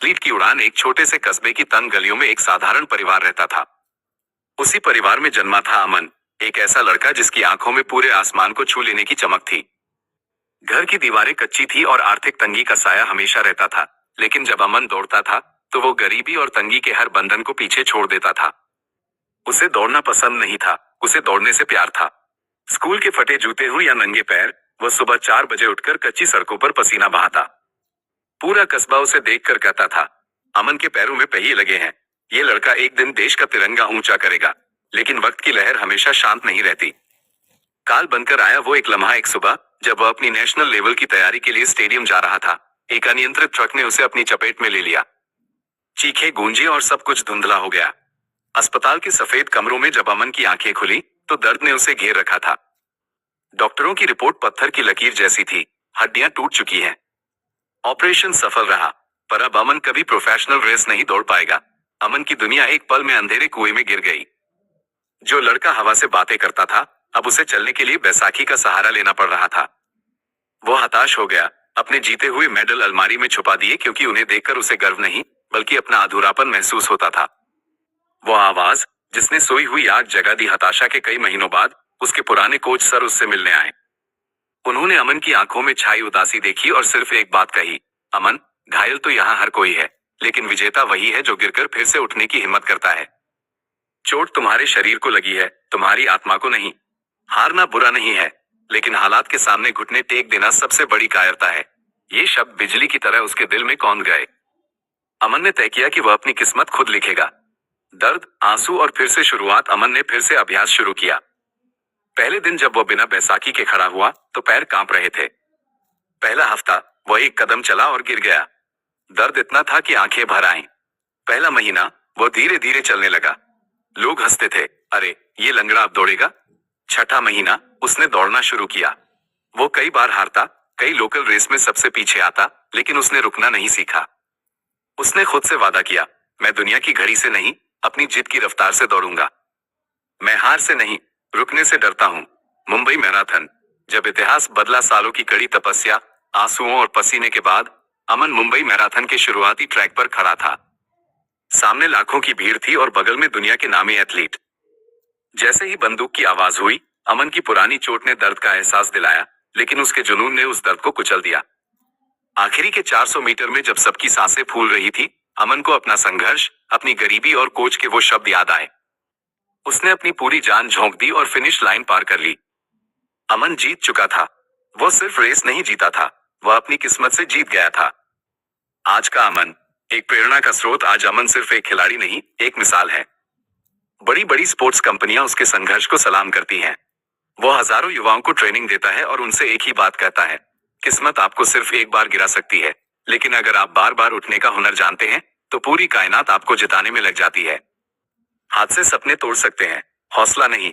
Fleet की उड़ान एक छोटे से कस्बे की तंग गलियों में एक साधारण परिवार रहता था। उसी परिवार में जन्मा था अमन, एक ऐसा लड़का जिसकी आंखों में पूरे आसमान को छू लेने की चमक थी। घर की दीवारें कच्ची थी और आर्थिक तंगी का साया हमेशा रहता था, लेकिन जब अमन दौड़ता था तो वो गरीबी और तंगी के हर बंधन को पीछे छोड़ देता था। उसे दौड़ना पसंद नहीं था, उसे दौड़ने से प्यार था। स्कूल के फटे जूते हो या नंगे पैर, वह सुबह 4 बजे उठकर कच्ची सड़कों पर पसीना बहाता। पूरा कस्बा उसे देखकर कहता था, अमन के पैरों में पहिए लगे हैं, ये लड़का एक दिन देश का तिरंगा ऊंचा करेगा। लेकिन वक्त की लहर हमेशा शांत नहीं रहती। काल बनकर आया वो एक लम्हा, एक सुबह जब वह अपनी नेशनल लेवल की तैयारी के लिए स्टेडियम जा रहा था। एक अनियंत्रित ट्रक ने उसे अपनी चपेट में ले लिया। चीखें गूंजी और सब कुछ धुंधला हो गया। अस्पताल के सफेद कमरों में जब अमन की आंखें खुली तो दर्द ने उसे घेर रखा था। डॉक्टरों की रिपोर्ट पत्थर की लकीर जैसी थी, हड्डियां टूट चुकी हैं। ऑपरेशन सफल रहा, पर अब अमन कभी प्रोफेशनल रेस नहीं दौड़ पाएगा। अमन की दुनिया एक पल में अंधेरे कुएं में गिर गई। जो लड़का हवा से बातें करता था, अब उसे चलने के लिए बैसाखी का सहारा लेना पड़ रहा था। वो हताश हो गया, अपने जीते हुए मेडल अलमारी में छुपा दिए, क्योंकि उन्हें देखकर उसे गर्व नहीं बल्कि अपना अधूरापन महसूस होता था। वो आवाज जिसने सोई हुई आग जगा दी, हताशा के कई महीनों बाद उसके पुराने कोच सर उससे मिलने आए। उन्होंने अमन की आंखों में छाई उदासी देखी और सिर्फ एक बात कही, अमन, घायल तो यहाँ हर कोई है, लेकिन विजेता वही है जो गिरकर फिर से उठने की हिम्मत करता है। चोट तुम्हारे शरीर को लगी है, तुम्हारी आत्मा को नहीं। हारना बुरा नहीं है, लेकिन हालात के सामने घुटने टेक देना सबसे बड़ी कायरता है। ये शब्द बिजली की तरह उसके दिल में कौंध गए। अमन ने तय किया कि वह अपनी किस्मत खुद लिखेगा। दर्द, आंसू और फिर से शुरुआत। अमन ने फिर से अभ्यास शुरू किया। पहले दिन जब वह बिना बैसाखी के खड़ा हुआ तो पैर कांप रहे थे। पहला हफ्ता वह एक कदम चला और गिर गया। दर्द इतना था कि आंखें भर आईं। पहला महीना वह धीरे धीरे चलने लगा। लोग हंसते थे, अरे ये लंगड़ा अब दौड़ेगा। छठा महीना उसने दौड़ना शुरू किया। वो कई बार हारता, कई लोकल रेस में सबसे पीछे आता, लेकिन उसने रुकना नहीं सीखा। उसने खुद से वादा किया, मैं दुनिया की घड़ी से नहीं, अपनी जिद की रफ्तार से दौड़ूंगा। मैं हार से नहीं, रुकने से डरता हूं। मुंबई मैराथन। जब इतिहास बदला, सालों की कड़ी तपस्या, आंसुओं और पसीने के बाद अमन मुंबई मैराथन के शुरुआती ट्रैक पर खड़ा था। सामने लाखों की भीड़ थी और बगल में दुनिया के नामी एथलीट। जैसे ही बंदूक की आवाज हुई, अमन की पुरानी चोट ने दर्द का एहसास दिलाया, लेकिन उसके जुनून ने उस दर्द को कुचल दिया। आखिरी के 400 मीटर में जब सबकी सांसें फूल रही थी, अमन को अपना संघर्ष, अपनी गरीबी और कोच के वो शब्द याद आए। उसने अपनी पूरी जान झोंक दी और फिनिश लाइन पार कर ली। अमन जीत चुका था। वो सिर्फ रेस नहीं जीता था, वह अपनी किस्मत से जीत गया था। आज का अमन एक प्रेरणा का स्रोत। आज अमन सिर्फ एक खिलाड़ी नहीं, एक मिसाल है। बड़ी बड़ी स्पोर्ट्स कंपनियां उसके संघर्ष को सलाम करती हैं। वो हजारों युवाओं को ट्रेनिंग देता है और उनसे एक ही बात कहता है, किस्मत आपको सिर्फ एक बार गिरा सकती है, लेकिन अगर आप बार बार उठने का हुनर जानते हैं तो पूरी कायनात आपको जिताने में लग जाती है। हाथ से सपने तोड़ सकते हैं, हौसला नहीं।